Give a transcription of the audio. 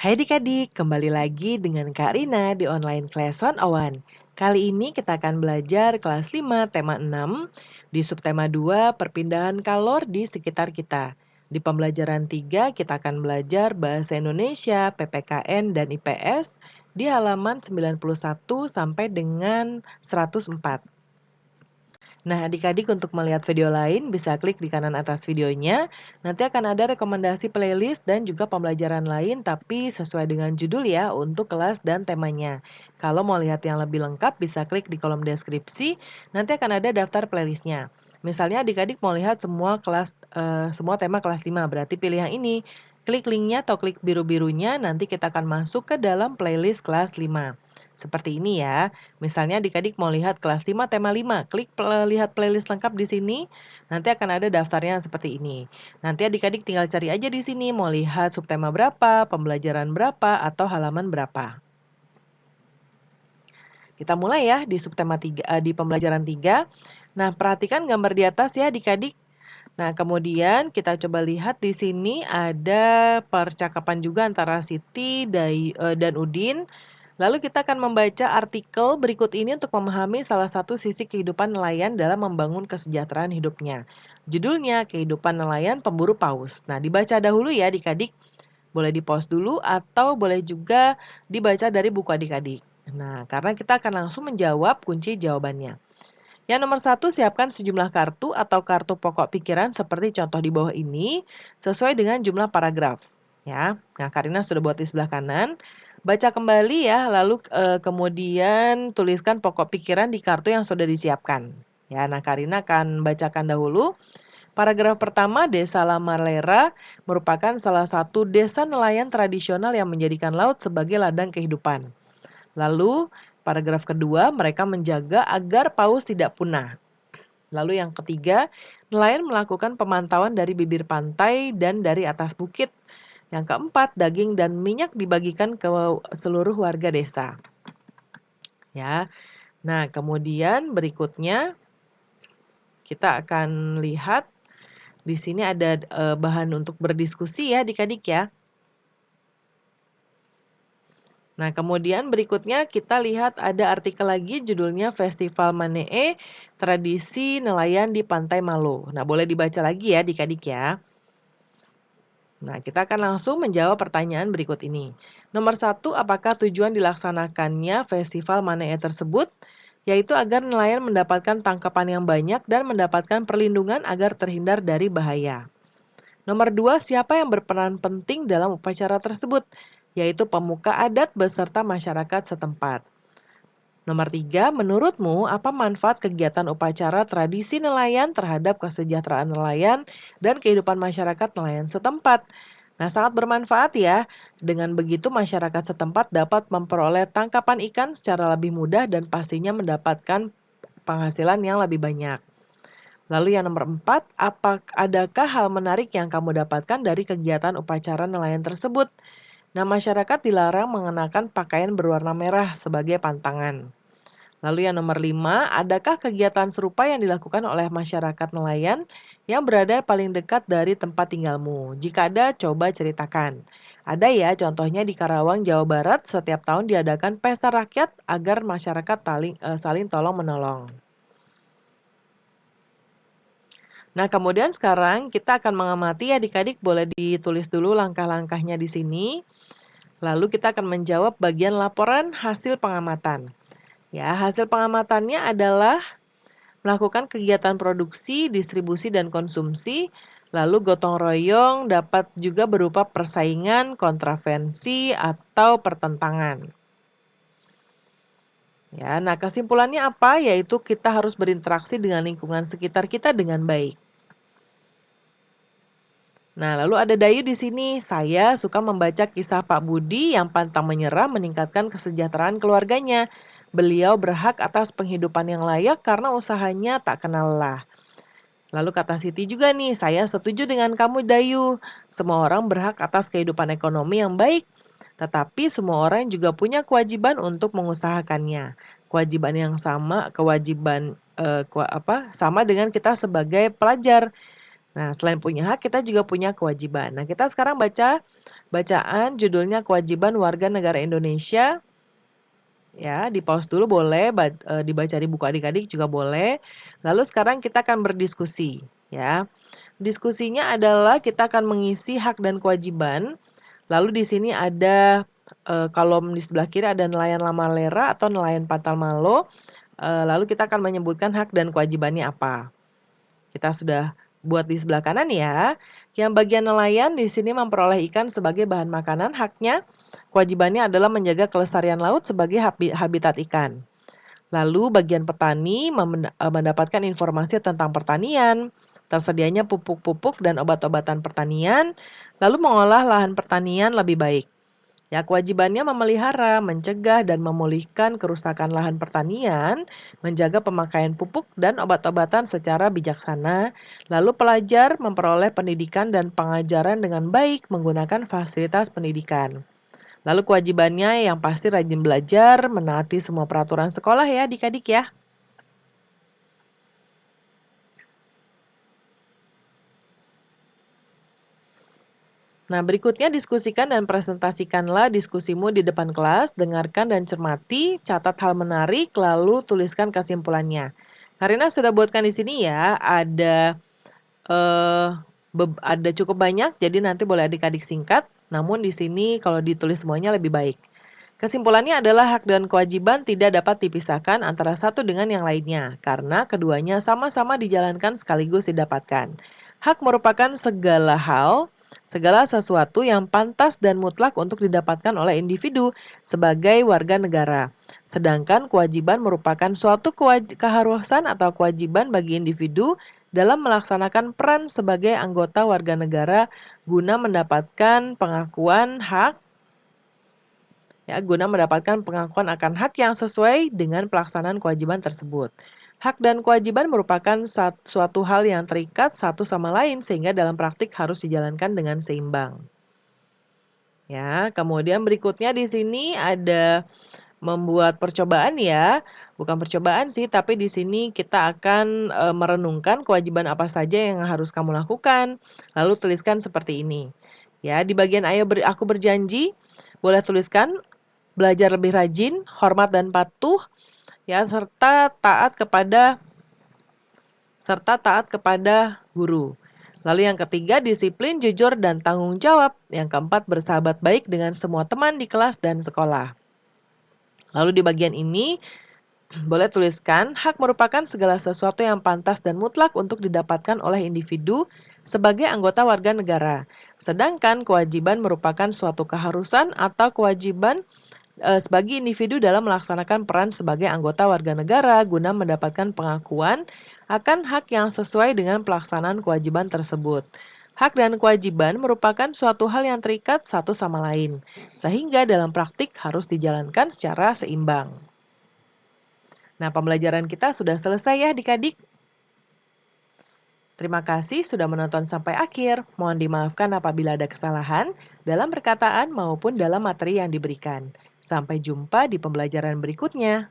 Hai adik-adik, kembali lagi dengan Kak Rina di online Class 101. Kali ini kita akan belajar kelas 5 tema 6 di subtema 2 perpindahan kalor di sekitar kita. Di pembelajaran 3 kita akan belajar bahasa Indonesia, PPKN dan IPS di halaman 91 sampai dengan 104. Nah, adik-adik untuk melihat video lain bisa klik di kanan atas videonya. Nanti akan ada rekomendasi playlist dan juga pembelajaran lain tapi sesuai dengan judul ya untuk kelas dan temanya. Kalau mau lihat yang lebih lengkap bisa klik di kolom deskripsi. Nanti akan ada daftar playlistnya. Misalnya adik-adik mau lihat semua tema kelas 5, berarti pilih yang ini. Klik linknya atau klik biru-birunya, nanti kita akan masuk ke dalam playlist kelas 5. Seperti ini ya. Misalnya adik-adik mau lihat kelas 5 tema 5, klik lihat playlist lengkap di sini, nanti akan ada daftarnya seperti ini. Nanti adik-adik tinggal cari aja di sini mau lihat subtema berapa, pembelajaran berapa, atau halaman berapa. Kita mulai ya di di pembelajaran 3. Nah, perhatikan gambar di atas ya adik-adik. Nah, kemudian kita coba lihat di sini ada percakapan juga antara Siti dan Udin. Lalu kita akan membaca artikel berikut ini untuk memahami salah satu sisi kehidupan nelayan dalam membangun kesejahteraan hidupnya. Judulnya Kehidupan Nelayan Pemburu Paus. Nah, dibaca dahulu ya adik-adik. Boleh di-pause dulu atau boleh juga dibaca dari buku adik-adik. Nah, karena kita akan langsung menjawab kunci jawabannya. Yang nomor 1, siapkan sejumlah kartu atau kartu pokok pikiran seperti contoh di bawah ini sesuai dengan jumlah paragraf. Ya, nah Karina sudah buat di sebelah kanan. Baca kembali ya, lalu kemudian tuliskan pokok pikiran di kartu yang sudah disiapkan. Ya, nah Karina akan bacakan dahulu. Paragraf pertama, Desa Lamalera merupakan salah satu desa nelayan tradisional yang menjadikan laut sebagai ladang kehidupan. Lalu, paragraf kedua, mereka menjaga agar paus tidak punah. Lalu yang ketiga, nelayan melakukan pemantauan dari bibir pantai dan dari atas bukit. Yang keempat, daging dan minyak dibagikan ke seluruh warga desa. Ya. Nah, kemudian berikutnya kita akan lihat di sini ada bahan untuk berdiskusi ya adik-adik ya. Nah, kemudian berikutnya kita lihat ada artikel lagi judulnya Festival Manee, Tradisi Nelayan di Pantai Malo. Nah, boleh dibaca lagi ya adik-adik ya. Nah, kita akan langsung menjawab pertanyaan berikut ini. Nomor 1, apakah tujuan dilaksanakannya festival Manee tersebut? Yaitu agar nelayan mendapatkan tangkapan yang banyak dan mendapatkan perlindungan agar terhindar dari bahaya. Nomor 2, siapa yang berperan penting dalam upacara tersebut? Yaitu pemuka adat beserta masyarakat setempat. Nomor 3, menurutmu apa manfaat kegiatan upacara tradisi nelayan terhadap kesejahteraan nelayan dan kehidupan masyarakat nelayan setempat? Nah, sangat bermanfaat ya. Dengan begitu masyarakat setempat dapat memperoleh tangkapan ikan secara lebih mudah dan pastinya mendapatkan penghasilan yang lebih banyak. Lalu yang nomor 4, adakah hal menarik yang kamu dapatkan dari kegiatan upacara nelayan tersebut? Nah, masyarakat dilarang mengenakan pakaian berwarna merah sebagai pantangan. Lalu yang nomor 5, adakah kegiatan serupa yang dilakukan oleh masyarakat nelayan yang berada paling dekat dari tempat tinggalmu? Jika ada, coba ceritakan. Ada ya, contohnya di Karawang, Jawa Barat, setiap tahun diadakan pesta rakyat agar masyarakat saling tolong-menolong. Nah, kemudian sekarang kita akan mengamati adik-adik boleh ditulis dulu langkah-langkahnya di sini. Lalu kita akan menjawab bagian laporan hasil pengamatan. Ya, hasil pengamatannya adalah melakukan kegiatan produksi, distribusi, dan konsumsi. Lalu gotong royong dapat juga berupa persaingan, kontravensi, atau pertentangan. Ya, nah kesimpulannya apa? Yaitu kita harus berinteraksi dengan lingkungan sekitar kita dengan baik. Nah, lalu ada Dayu di sini. Saya suka membaca kisah Pak Budi yang pantang menyerah meningkatkan kesejahteraan keluarganya. Beliau berhak atas penghidupan yang layak karena usahanya tak kenal lelah. Lalu kata Siti juga nih, saya setuju dengan kamu Dayu. Semua orang berhak atas kehidupan ekonomi yang baik. Tetapi semua orang juga punya kewajiban untuk mengusahakannya. Kewajiban sama dengan kita sebagai pelajar. Nah, selain punya hak, kita juga punya kewajiban. Nah, kita sekarang baca bacaan judulnya Kewajiban Warga Negara Indonesia. Ya, di-pause dulu boleh, dibaca di buku adik-adik juga boleh. Lalu sekarang kita akan berdiskusi, ya. Diskusinya adalah kita akan mengisi hak dan kewajiban. Lalu di sini ada, kolom di sebelah kiri ada nelayan Lamalera atau nelayan Pantalmalo, lalu kita akan menyebutkan hak dan kewajibannya apa. Kita sudah buat di sebelah kanan ya. Yang bagian nelayan di sini memperoleh ikan sebagai bahan makanan, haknya kewajibannya adalah menjaga kelestarian laut sebagai habitat ikan. Lalu bagian petani mendapatkan informasi tentang pertanian, tersedianya pupuk-pupuk dan obat-obatan pertanian, lalu mengolah lahan pertanian lebih baik. Ya, kewajibannya memelihara, mencegah, dan memulihkan kerusakan lahan pertanian, menjaga pemakaian pupuk dan obat-obatan secara bijaksana, lalu pelajar memperoleh pendidikan dan pengajaran dengan baik menggunakan fasilitas pendidikan. Lalu kewajibannya yang pasti rajin belajar, menaati semua peraturan sekolah ya adik-adik ya. Nah, berikutnya diskusikan dan presentasikanlah diskusimu di depan kelas, dengarkan dan cermati, catat hal menarik, lalu tuliskan kesimpulannya. Karina sudah buatkan di sini ya, eh, ada cukup banyak, jadi nanti boleh adik-adik singkat, namun di sini kalau ditulis semuanya lebih baik. Kesimpulannya adalah hak dan kewajiban tidak dapat dipisahkan antara satu dengan yang lainnya, karena keduanya sama-sama dijalankan sekaligus didapatkan. Hak merupakan segala sesuatu yang pantas dan mutlak untuk didapatkan oleh individu sebagai warga negara. Sedangkan kewajiban merupakan suatu keharusan atau kewajiban bagi individu dalam melaksanakan peran sebagai anggota warga negara guna mendapatkan pengakuan hak guna mendapatkan pengakuan akan hak yang sesuai dengan pelaksanaan kewajiban tersebut. Hak dan kewajiban merupakan suatu hal yang terikat satu sama lain sehingga dalam praktik harus dijalankan dengan seimbang. Ya, kemudian berikutnya di sini ada membuat percobaan ya. Bukan percobaan sih, tapi di sini kita akan merenungkan kewajiban apa saja yang harus kamu lakukan. Lalu tuliskan seperti ini. Ya, di bagian aku berjanji, boleh tuliskan belajar lebih rajin, hormat dan patuh, ya serta taat kepada guru. Lalu yang ketiga, disiplin, jujur, dan tanggung jawab. Yang keempat, bersahabat baik dengan semua teman di kelas dan sekolah. Lalu di bagian ini, boleh tuliskan, hak merupakan segala sesuatu yang pantas dan mutlak untuk didapatkan oleh individu sebagai anggota warga negara. Sedangkan kewajiban merupakan suatu keharusan atau kewajiban sebagai individu dalam melaksanakan peran sebagai anggota warga negara guna mendapatkan pengakuan akan hak yang sesuai dengan pelaksanaan kewajiban tersebut. Hak dan kewajiban merupakan suatu hal yang terikat satu sama lain, sehingga dalam praktik harus dijalankan secara seimbang. Nah, pembelajaran kita sudah selesai ya adik-adik. Terima kasih sudah menonton sampai akhir. Mohon dimaafkan apabila ada kesalahan dalam perkataan maupun dalam materi yang diberikan. Sampai jumpa di pembelajaran berikutnya.